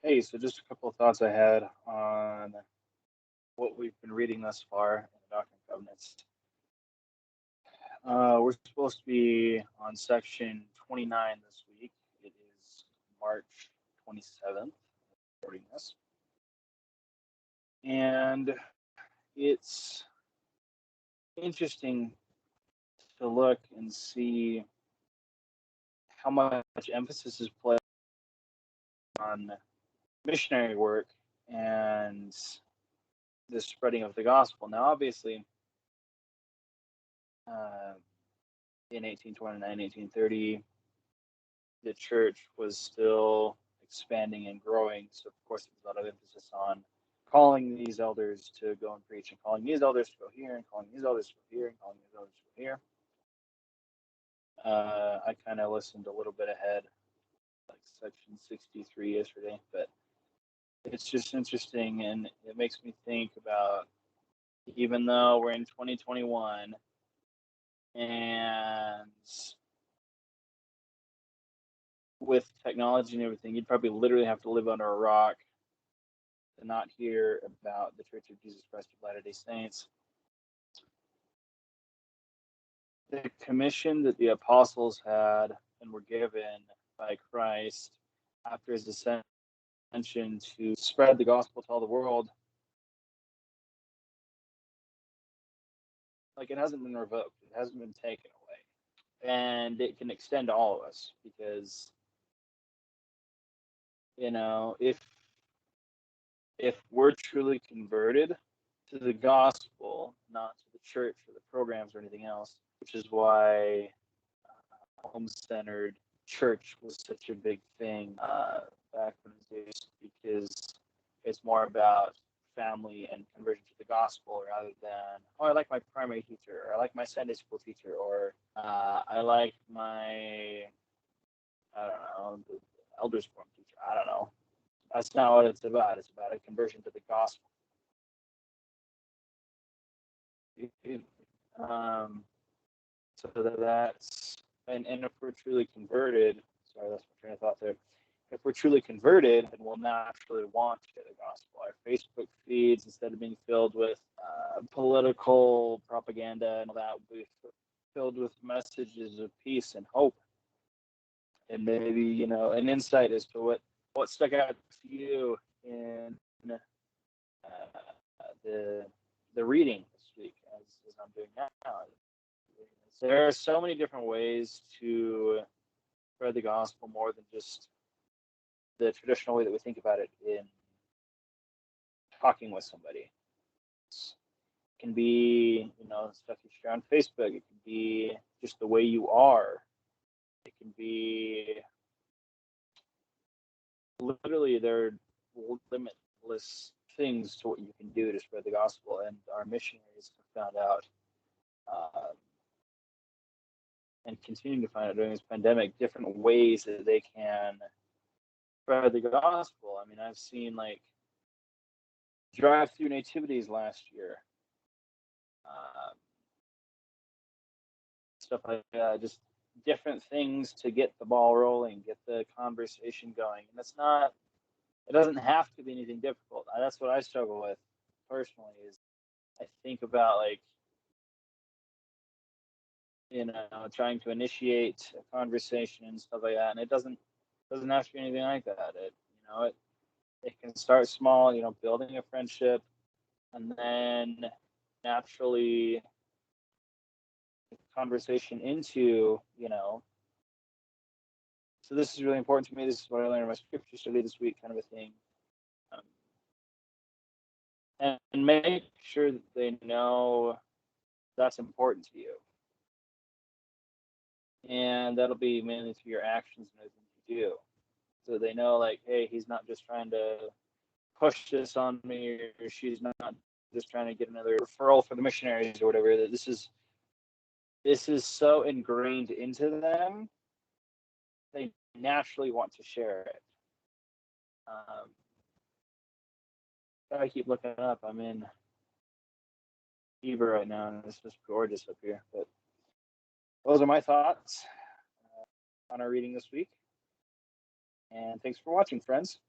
Hey, so just a couple of thoughts I had on what we've been reading thus far in the Doctrine and Covenants. We're supposed to be on section 29 this week. It is March 27th, recording this. And it's interesting to look and see how much emphasis is placed on missionary work and the spreading of the gospel. Now, obviously, in 1829, 1830, the church was still expanding and growing. So, of course, there's a lot of emphasis on calling these elders to go and preach, and calling these elders to go here, and calling these elders to go here, and calling these elders to go here. I kind of listened a little bit ahead, like section 63 yesterday, but it's just interesting, and it makes me think about, even though we're in 2021 and with technology and everything, you'd probably literally have to live under a rock to not hear about the Church of Jesus Christ of Latter-day Saints. The commission that the apostles had and were given by Christ after his ascension to spread the gospel to all the world, like, it hasn't been revoked. It hasn't been taken away. And it can extend to all of us because, if we're truly converted to the gospel, not to the church or the programs or anything else, which is why home-centered church was such a big thing back in the days, because it's more about family and conversion to the gospel rather than, I like my primary teacher, or I like my Sunday school teacher, or I like my, the elders forum teacher. I don't know. That's not what it's about. It's about a conversion to the gospel. So that's, and if we're truly converted, sorry, that's my train of thought there. If we're truly converted, then we'll naturally want to share the gospel. Our Facebook feeds, instead of being filled with political propaganda and all that, will be filled with messages of peace and hope, and maybe an insight as to what stuck out to you in the reading this week, as I'm doing now. So there are so many different ways to spread the gospel, more than just the traditional way that we think about it in talking with somebody. It can be, stuff you share on Facebook. It can be just the way you are. It can be literally, there are limitless things to what you can do to spread the gospel. And our missionaries have found out, and continue to find out during this pandemic, different ways that they can spread the gospel. I mean, I've seen drive-through nativities last year, stuff like that, just different things to get the ball rolling, get the conversation going. And it doesn't have to be anything difficult. That's what I struggle with personally, is I think about trying to initiate a conversation and stuff like that, and it doesn't have to be anything like that. It can start small, building a friendship, and then naturally conversation into, so this is really important to me. This is what I learned in my scripture study this week, kind of a thing. And make sure that they know that's important to you. And that'll be mainly through your actions and everything you do. So they know, hey, he's not just trying to push this on me, or she's not just trying to get another referral for the missionaries or whatever. That this is so ingrained into them, they naturally want to share it. I keep looking up. I'm in Heber right now, and it's just gorgeous up here. But those are my thoughts on our reading this week. And thanks for watching, friends.